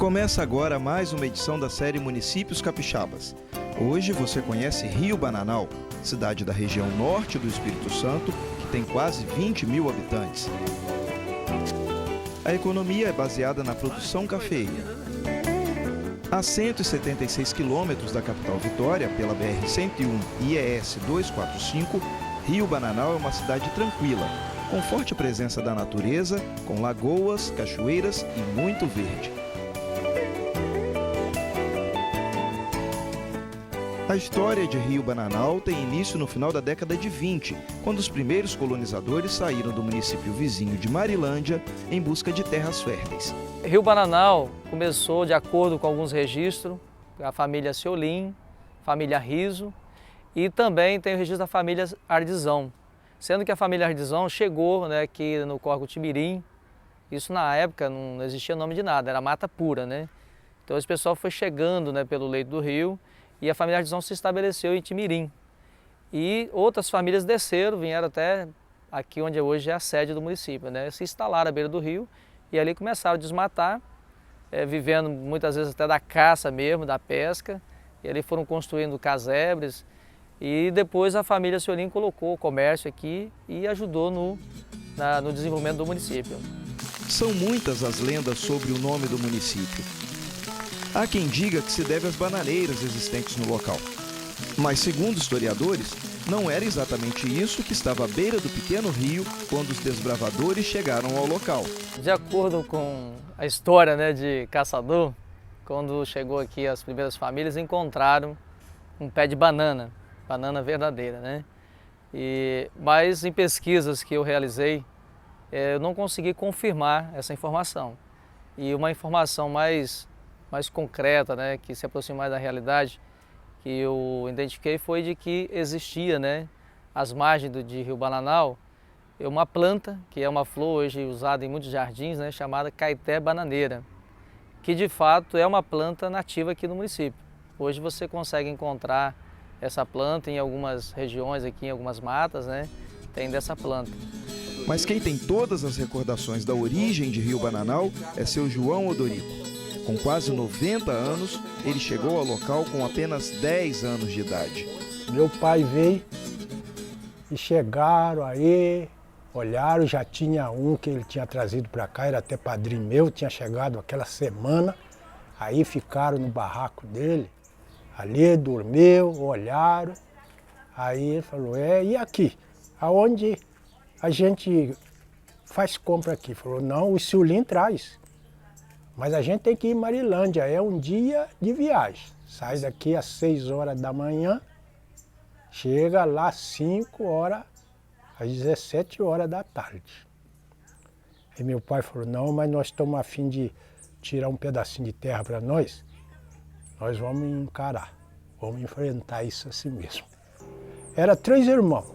Começa agora mais uma edição da série Municípios Capixabas. Hoje você conhece Rio Bananal, cidade da região norte do Espírito Santo, que tem quase 20 mil habitantes. A economia é baseada na produção cafeeira. A 176 quilômetros da capital Vitória, pela BR-101 e ES 245, Rio Bananal é uma cidade tranquila, com forte presença da natureza, com lagoas, cachoeiras e muito verde. A história de Rio Bananal tem início no final da década de 20, quando os primeiros colonizadores saíram do município vizinho de Marilândia em busca de terras férteis. Rio Bananal começou de acordo com alguns registros, a família Ciolim, família Riso, e também tem o registro da família Ardizão, sendo que a família Ardizão chegou aqui no Córrego Timirim. Isso na época não existia nome de nada, era mata pura, né? Então esse pessoal foi chegando pelo leito do rio e a família Ardizão se estabeleceu em Timirim. E outras famílias desceram, vieram até aqui onde hoje é a sede do município, se instalaram à beira do rio e ali começaram a desmatar, vivendo muitas vezes até da caça mesmo, da pesca, e ali foram construindo casebres. E depois a família Ciolim colocou o comércio aqui e ajudou no desenvolvimento do município. São muitas as lendas sobre o nome do município. Há quem diga que se deve às bananeiras existentes no local. Mas, segundo historiadores, não era exatamente isso que estava à beira do pequeno rio quando os desbravadores chegaram ao local. De acordo com a história de caçador, quando chegou aqui as primeiras famílias encontraram um pé de banana verdadeira, mas em pesquisas que eu realizei, eu não consegui confirmar essa informação. E uma informação mais concreta, que se aproxima mais da realidade, que eu identifiquei foi de que existia, às margens de Rio Bananal, uma planta, que é uma flor hoje usada em muitos jardins, chamada caeté bananeira, que de fato é uma planta nativa aqui no município. Hoje você consegue encontrar essa planta em algumas regiões aqui, em algumas matas, tem dessa planta. Mas quem tem todas as recordações da origem de Rio Bananal é seu João Odorico. Com quase 90 anos, ele chegou ao local com apenas 10 anos de idade. Meu pai veio e chegaram aí, olharam, já tinha um que ele tinha trazido para cá, era até padrinho meu, tinha chegado aquela semana, aí ficaram no barraco dele, ali dormiu, olharam, aí ele falou, e aqui? Aonde a gente faz compra aqui? Falou, não, o Ciolim traz. Mas a gente tem que ir em Marilândia, é um dia de viagem. Sai daqui às 6 horas da manhã, chega lá às 5 horas, às 17 horas da tarde. Aí meu pai falou, não, mas nós estamos a fim de tirar um pedacinho de terra para nós vamos encarar, vamos enfrentar isso assim mesmo. Era 3 irmãos,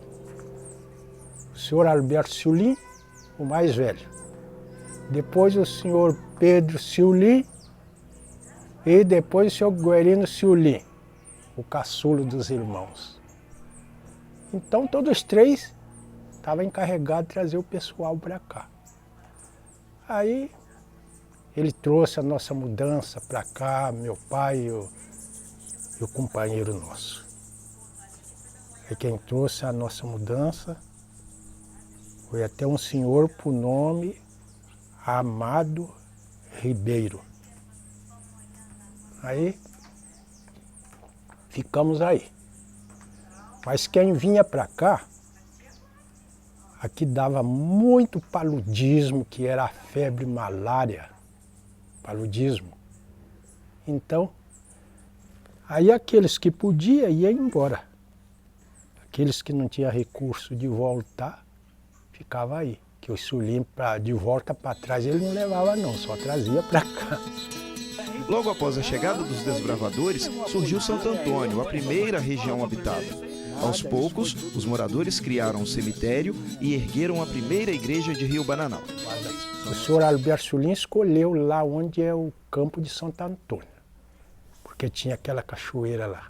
o senhor Alberto Ciolim, o mais velho. Depois o senhor Pedro Ciolim e depois o senhor Guerino Ciolim, o caçulo dos irmãos. Então todos 3 estavam encarregados de trazer o pessoal para cá. Aí ele trouxe a nossa mudança para cá, meu pai e o companheiro nosso. E quem trouxe a nossa mudança foi até um senhor por nome Amado Ribeiro. Aí ficamos aí. Mas quem vinha para cá, aqui dava muito paludismo, que era a febre malária, paludismo. Então, aí aqueles que podiam iam embora. Aqueles que não tinham recurso de voltar, ficava aí. Que o Ciolim, de volta para trás, ele não levava não, só trazia para cá. Logo após a chegada dos desbravadores, surgiu Santo Antônio, a primeira região habitada. Aos poucos, os moradores criaram um cemitério e ergueram a primeira igreja de Rio Bananal. O senhor Alberto Ciolim escolheu lá onde é o campo de Santo Antônio, porque tinha aquela cachoeira lá.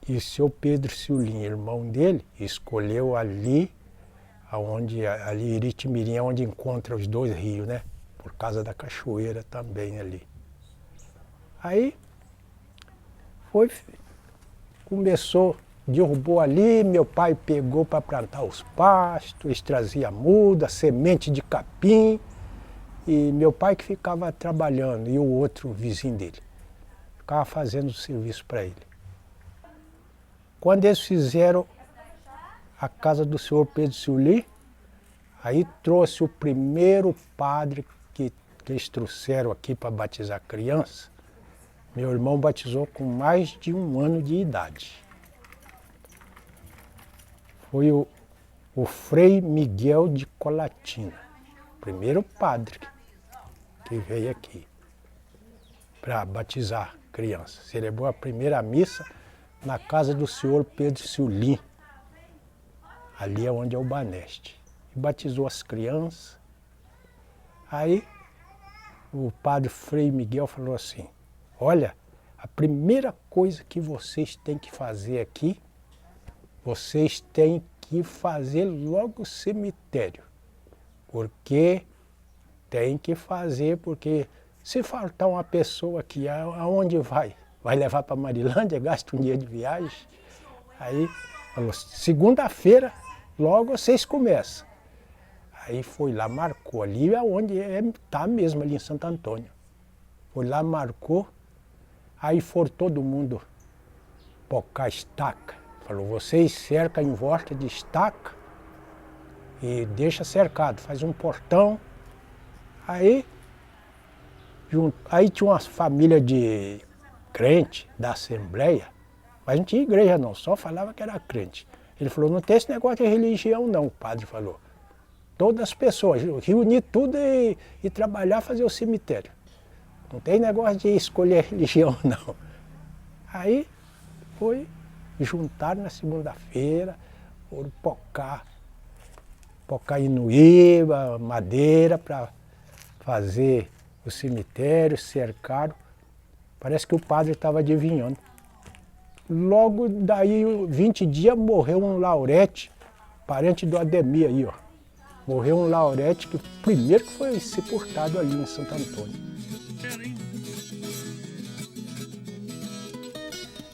E o senhor Pedro Ciolim, irmão dele, escolheu ali Iritimirim, onde encontra os 2 rios, por causa da cachoeira também ali. Aí começou, derrubou ali, meu pai pegou para plantar os pastos, eles traziam muda, semente de capim, e meu pai que ficava trabalhando, e o outro vizinho dele, ficava fazendo o serviço para ele. Quando eles fizeram a casa do senhor Pedro Sulim, aí trouxe o primeiro padre que eles trouxeram aqui para batizar criança. Meu irmão batizou com mais de 1 ano de idade. Foi o Frei Miguel de Colatina, primeiro padre que veio aqui para batizar criança. Celebrou a primeira missa na casa do senhor Pedro Sulim, ali é onde é o Baneste. E batizou as crianças. Aí o padre Frei Miguel falou assim: olha, a primeira coisa que vocês têm que fazer aqui, vocês têm que fazer logo o cemitério. Porque tem que fazer, porque se faltar uma pessoa aqui, aonde vai? Vai levar para Marilândia, gasta um dia de viagem. Aí falou, segunda-feira, logo vocês começam. Aí foi lá, marcou ali, é onde está mesmo, ali em Santo Antônio. Foi lá, marcou, aí foram todo mundo pocar estaca. Falou, vocês cercam em volta de estaca e deixa cercado, faz um portão. Aí tinha uma família de crente da Assembleia, mas não tinha igreja não, só falava que era crente. Ele falou, não tem esse negócio de religião não, o padre falou. Todas as pessoas, reunir tudo e trabalhar, fazer o cemitério. Não tem negócio de escolher religião não. Aí foi, juntaram na segunda-feira, foram pocar inuíba, madeira para fazer o cemitério, cercaram. Parece que o padre estava adivinhando. Logo daí, 20 dias, morreu um Laurete, parente do Ademir aí, ó. Morreu um Laurete, que primeiro que foi sepultado ali em Santo Antônio.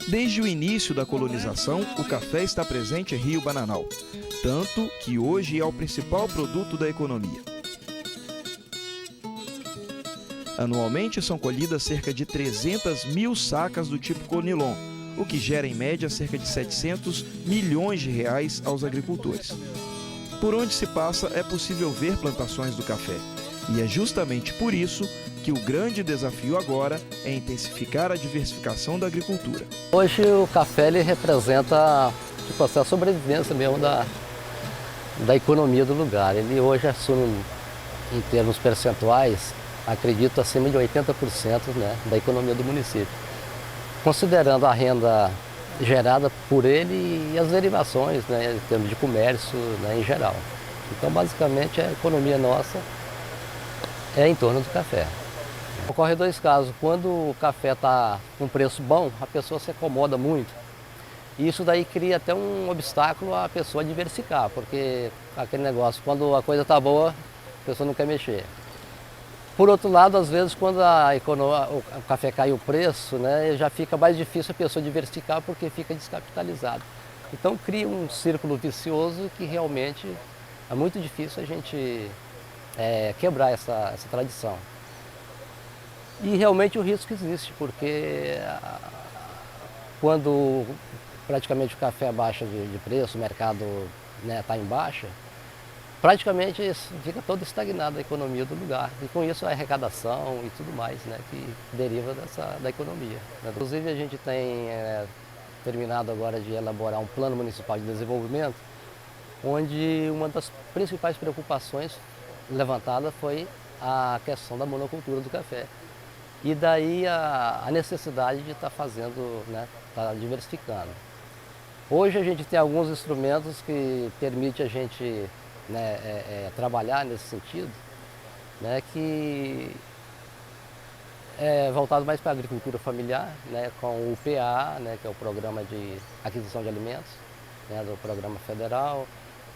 Desde o início da colonização, o café está presente em Rio Bananal, tanto que hoje é o principal produto da economia. Anualmente são colhidas cerca de 300 mil sacas do tipo Conilon, o que gera em média cerca de 700 milhões de reais aos agricultores. Por onde se passa é possível ver plantações do café, e é justamente por isso que o grande desafio agora é intensificar a diversificação da agricultura. Hoje o café ele representa tipo, a sobrevivência mesmo da economia do lugar. Ele hoje assume, em termos percentuais, acredito acima de 80%, né, da economia do município. Considerando a renda gerada por ele e as derivações, né, em termos de comércio, né, em geral. Então, basicamente, a economia nossa é em torno do café. Ocorre dois casos. Quando o café está com preço bom, a pessoa se acomoda muito. E isso daí cria até um obstáculo à pessoa diversificar, porque aquele negócio, quando a coisa está boa, a pessoa não quer mexer. Por outro lado, às vezes, quando o café cai o preço, né, já fica mais difícil a pessoa diversificar porque fica descapitalizado. Então cria um círculo vicioso que realmente é muito difícil a gente quebrar essa tradição. E realmente o risco existe, porque quando praticamente o café baixa de preço, o mercado está em baixa, praticamente fica todo estagnado a economia do lugar. E com isso a arrecadação e tudo mais, né, que deriva da economia. Inclusive a gente tem terminado agora de elaborar um plano municipal de desenvolvimento, onde uma das principais preocupações levantada foi a questão da monocultura do café. E daí a necessidade de estar fazendo, né, estar diversificando. Hoje a gente tem alguns instrumentos que permitem a gente trabalhar nesse sentido, né, que é voltado mais para a agricultura familiar, né, com o PA, né, que é o Programa de Aquisição de Alimentos, né, do Programa Federal,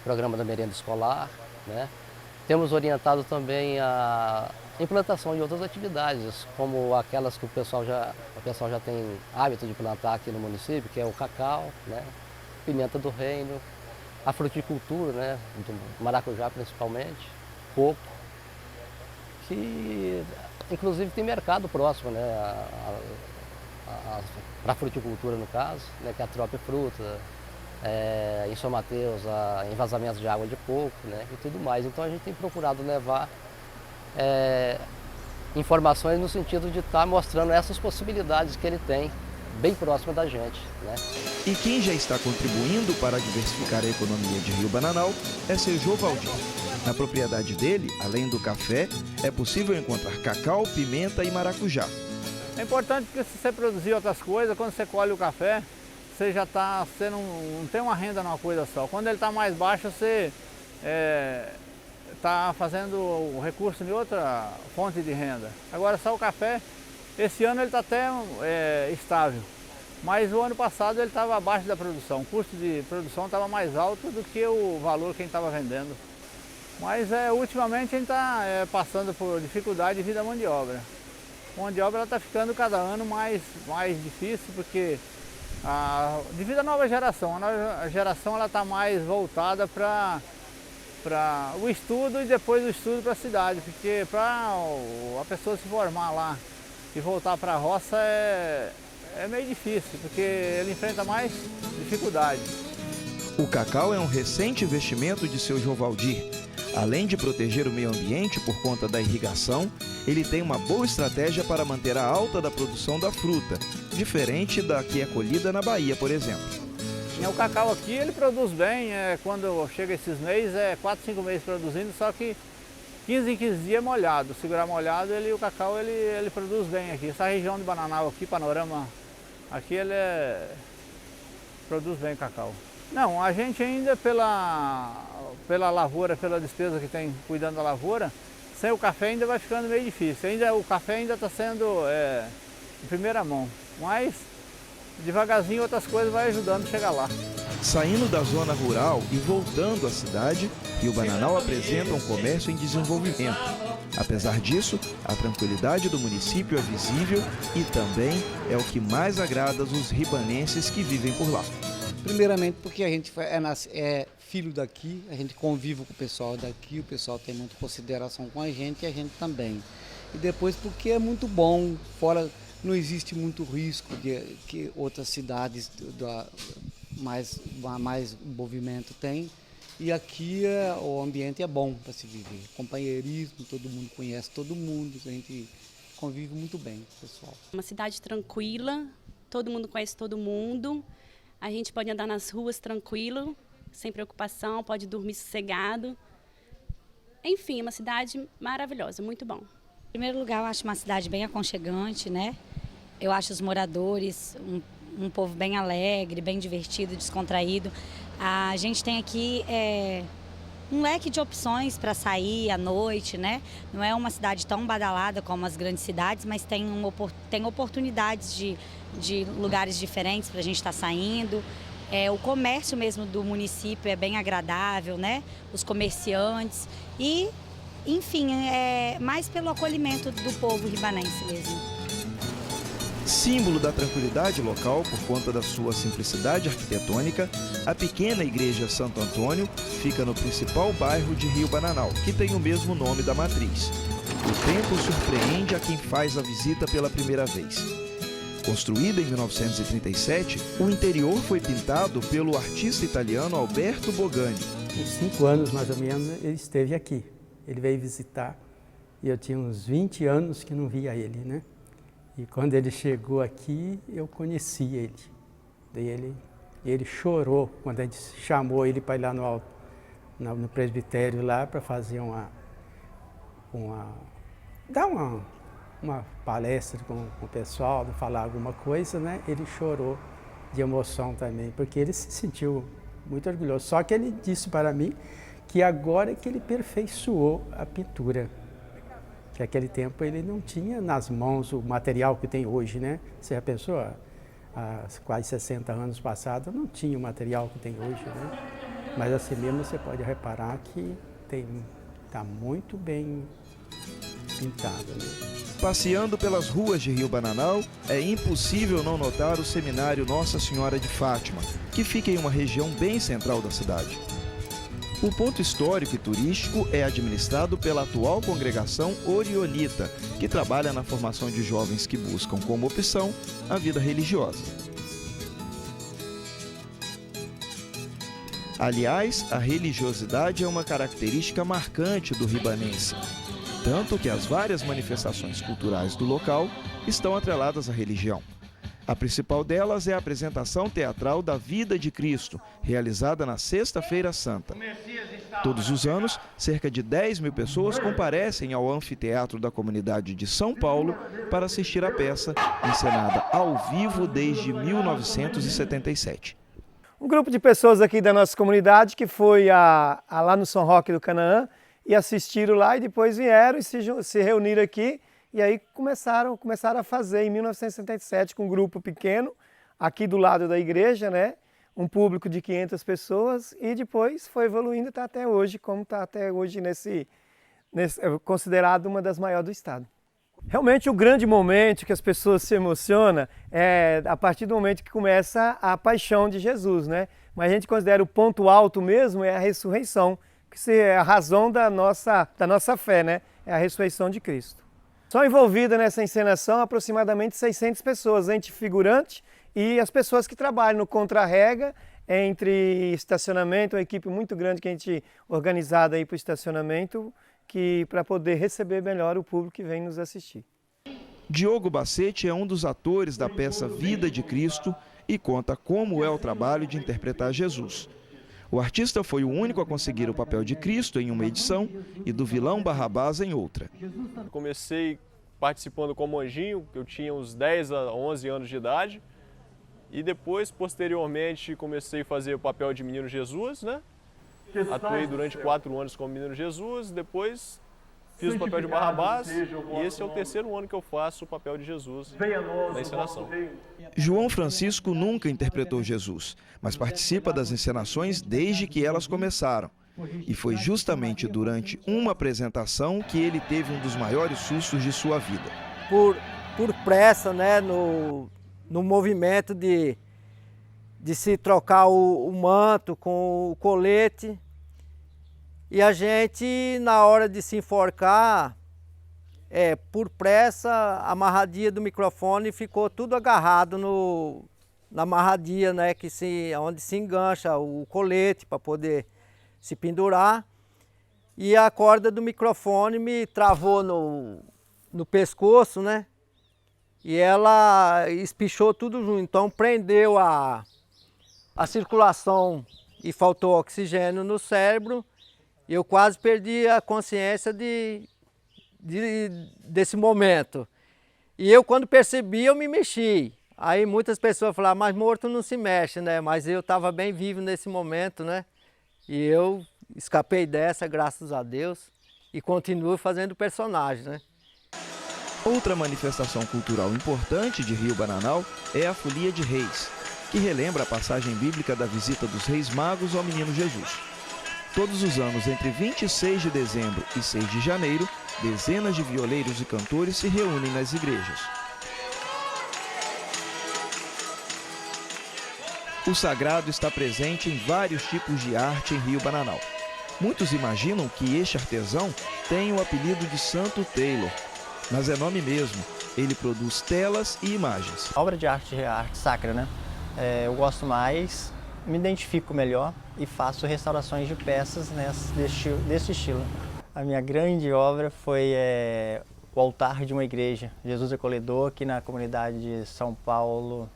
Programa da Merenda Escolar, né. Temos orientado também a implantação de outras atividades, como aquelas que o pessoal já tem hábito de plantar aqui no município, que é o cacau, né? Pimenta do reino, a fruticultura, né? Do maracujá principalmente, coco, que inclusive tem mercado próximo, né? Para a fruticultura no caso, né? Que é a Trop Fruta, em São Mateus, envasamentos de água de coco, né? E tudo mais. Então a gente tem procurado levar informações no sentido de estar mostrando essas possibilidades que ele tem bem próximo da gente, né? E quem já está contribuindo para diversificar a economia de Rio Bananal é seu Jovaldir. Na propriedade dele, além do café, é possível encontrar cacau, pimenta e maracujá. É importante porque se você produzir outras coisas, quando você colhe o café, você já está, você não tem uma renda numa coisa só. Quando ele está mais baixo, você está fazendo o recurso de outra fonte de renda. Agora só o café, esse ano ele está até estável, mas o ano passado ele estava abaixo da produção. O custo de produção estava mais alto do que o valor que a gente estava vendendo. Mas ultimamente a gente está passando por dificuldade devido à mão de obra. A mão de obra está ficando cada ano mais difícil porque devido à nova geração. A nova geração está mais voltada para o estudo e depois o estudo para a cidade, porque para a pessoa se formar lá e voltar para a roça é meio difícil, porque ele enfrenta mais dificuldade. O cacau é um recente investimento de seu Jovaldir. Além de proteger o meio ambiente por conta da irrigação, ele tem uma boa estratégia para manter a alta da produção da fruta, diferente da que é colhida na Bahia, por exemplo. O cacau aqui ele produz bem, quando chega esses meses, 4, 5 meses produzindo, só que 15 em 15 dias molhado. Segurar molhado, o cacau ele produz bem aqui. Essa região de Bananal aqui, Panorama, aqui ele produz bem cacau. Não, a gente ainda pela lavoura, pela despesa que tem cuidando da lavoura, sem o café ainda vai ficando meio difícil. O café ainda está sendo em primeira mão, mas devagarzinho outras coisas vai ajudando a chegar lá. Saindo da zona rural e voltando à cidade, Rio Bananal apresenta um comércio em desenvolvimento. Apesar disso, a tranquilidade do município é visível e também é o que mais agrada os ribanenses que vivem por lá. Primeiramente porque a gente é filho daqui, a gente convive com o pessoal daqui, o pessoal tem muita consideração com a gente e a gente também. E depois porque é muito bom, fora não existe muito risco de que outras cidades mais movimento tem. E aqui o ambiente é bom para se viver, companheirismo, todo mundo conhece todo mundo, a gente convive muito bem, pessoal. Uma cidade tranquila, todo mundo conhece todo mundo. A gente pode andar nas ruas tranquilo, sem preocupação, pode dormir sossegado. Enfim, é uma cidade maravilhosa, muito bom. Em primeiro lugar, eu acho uma cidade bem aconchegante, né? Eu acho os moradores um povo bem alegre, bem divertido, descontraído. A gente tem aqui um leque de opções para sair à noite, né? Não é uma cidade tão badalada como as grandes cidades, mas tem oportunidades de lugares diferentes para a gente estar saindo. O comércio mesmo do município é bem agradável, né? Os comerciantes e, enfim, mais pelo acolhimento do povo ribanense mesmo. Símbolo da tranquilidade local por conta da sua simplicidade arquitetônica, a pequena igreja Santo Antônio fica no principal bairro de Rio Bananal, que tem o mesmo nome da matriz. O templo surpreende a quem faz a visita pela primeira vez. Construída em 1937, o interior foi pintado pelo artista italiano Alberto Bogani. Uns 5 anos, mais ou menos, ele esteve aqui. Ele veio visitar e eu tinha uns 20 anos que não via ele, né? E quando ele chegou aqui, eu conheci ele. Daí ele chorou quando a gente chamou ele para ir lá no presbitério lá para fazer dar uma palestra com o pessoal, falar alguma coisa, né? Ele chorou de emoção também, porque ele se sentiu muito orgulhoso. Só que ele disse para mim que agora é que ele aperfeiçoou a pintura. Que naquele tempo ele não tinha nas mãos o material que tem hoje, né? Você já pensou, há quase 60 anos passados não tinha o material que tem hoje, né? Mas assim mesmo você pode reparar que está muito bem pintado, né? Passeando pelas ruas de Rio Bananal, é impossível não notar o seminário Nossa Senhora de Fátima, que fica em uma região bem central da cidade. O ponto histórico e turístico é administrado pela atual congregação Orionita, que trabalha na formação de jovens que buscam como opção a vida religiosa. Aliás, a religiosidade é uma característica marcante do ribanense, tanto que as várias manifestações culturais do local estão atreladas à religião. A principal delas é a apresentação teatral da Vida de Cristo, realizada na Sexta-feira Santa. Todos os anos, cerca de 10 mil pessoas comparecem ao anfiteatro da comunidade de São Paulo para assistir à peça, encenada ao vivo desde 1977. Um grupo de pessoas aqui da nossa comunidade que foi lá no São Roque do Canaã e assistiram lá e depois vieram e se reuniram aqui e aí começaram a fazer em 1977 com um grupo pequeno aqui do lado da igreja, né? Um público de 500 pessoas e depois foi evoluindo e está até hoje, como está até hoje considerado uma das maiores do estado. Realmente o grande momento que as pessoas se emocionam é a partir do momento que começa a paixão de Jesus, né? Mas a gente considera o ponto alto mesmo é a ressurreição, que é a razão da nossa fé, né? É a ressurreição de Cristo. São envolvidas nessa encenação aproximadamente 600 pessoas, entre figurante e as pessoas que trabalham no contra-rega, entre estacionamento, uma equipe muito grande que a gente organizada aí para o estacionamento, para poder receber melhor o público que vem nos assistir. Diogo Bacete é um dos atores da peça Vida de Cristo e conta como é o trabalho de interpretar Jesus. O artista foi o único a conseguir o papel de Cristo em uma edição e do vilão Barrabás em outra. Comecei participando como anjinho, eu tinha uns 10 a 11 anos de idade, e depois, posteriormente, comecei a fazer o papel de Menino Jesus, né? Atuei durante 4 anos como Menino Jesus, depois fiz o papel de Barrabás e esse é o 3º ano que eu faço o papel de Jesus na encenação. João Francisco nunca interpretou Jesus, mas participa das encenações desde que elas começaram. E foi justamente durante uma apresentação que ele teve um dos maiores sustos de sua vida. Por pressa, né, no movimento de se trocar o manto com o colete. E a gente, na hora de se enforcar, por pressa, a amarradia do microfone ficou tudo agarrado na amarradia, né, onde se engancha o colete para poder se pendurar. E a corda do microfone me travou no pescoço, né? E ela espichou tudo junto, então prendeu a circulação e faltou oxigênio no cérebro. E eu quase perdi a consciência desse momento. E eu, quando percebi, eu me mexi. Aí muitas pessoas falaram, mas morto não se mexe, né? Mas eu estava bem vivo nesse momento, né? E eu escapei dessa, graças a Deus, e continuo fazendo personagem, né? Outra manifestação cultural importante de Rio Bananal é a Folia de Reis, que relembra a passagem bíblica da visita dos Reis Magos ao Menino Jesus. Todos os anos, entre 26 de dezembro e 6 de janeiro, dezenas de violeiros e cantores se reúnem nas igrejas. O sagrado está presente em vários tipos de arte em Rio Bananal. Muitos imaginam que este artesão tem o apelido de Santo Taylor, mas é nome mesmo. Ele produz telas e imagens. A obra de arte é arte sacra, né? Eu gosto mais, me identifico melhor e faço restaurações de peças desse estilo. A minha grande obra foi o altar de uma igreja, Jesus Acolhedor, aqui na comunidade de São Paulo,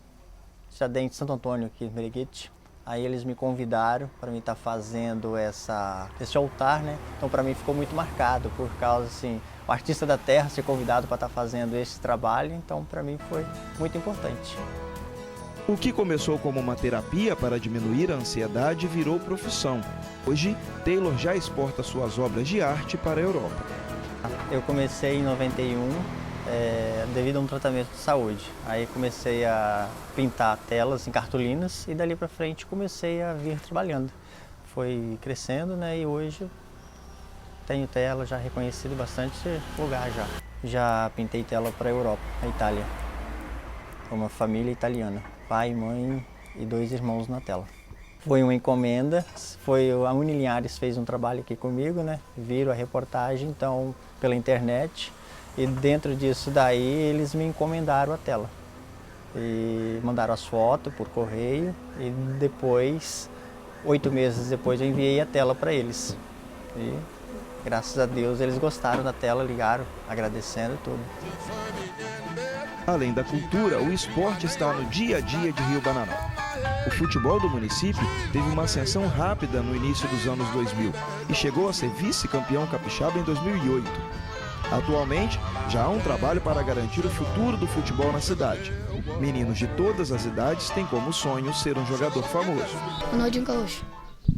Cidade de Santo Antônio, aqui em Mereguete. Aí eles me convidaram para mim estar fazendo esse altar, né? Então para mim ficou muito marcado, por causa assim, o artista da terra ser convidado para estar fazendo esse trabalho, então para mim foi muito importante. O que começou como uma terapia para diminuir a ansiedade virou profissão. Hoje, Taylor já exporta suas obras de arte para a Europa. Eu comecei em 91, devido a um tratamento de saúde. Aí comecei a pintar telas em cartolinas e dali para frente comecei a vir trabalhando. Foi crescendo, né, e hoje Tenho tela já reconhecido em bastante lugar já. Já pintei tela para a Europa, a Itália. Uma família italiana, pai, mãe e 2 irmãos na tela. Foi uma encomenda, a Unilinhares fez um trabalho aqui comigo, né? Viram a reportagem, então, pela internet. E dentro disso daí, eles me encomendaram a tela. E mandaram as fotos por correio e depois, 8 meses depois, eu enviei a tela para eles. E graças a Deus eles gostaram da tela, ligaram, agradecendo tudo. Além da cultura, o esporte está no dia a dia de Rio Bananal. O futebol do município teve uma ascensão rápida no início dos anos 2000 e chegou a ser vice-campeão capixaba em 2008. Atualmente, já há um trabalho para garantir o futuro do futebol na cidade. Meninos de todas as idades têm como sonho ser um jogador famoso. Ronaldinho Gaúcho.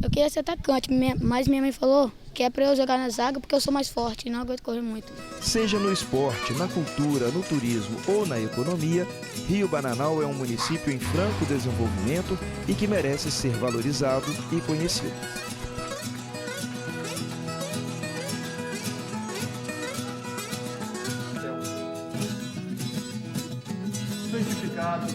Eu queria ser atacante, mas minha mãe falou que é para eu jogar na zaga porque eu sou mais forte e não aguento correr muito. Seja no esporte, na cultura, no turismo ou na economia, Rio Bananal é um município em franco desenvolvimento e que merece ser valorizado e conhecido. Certificado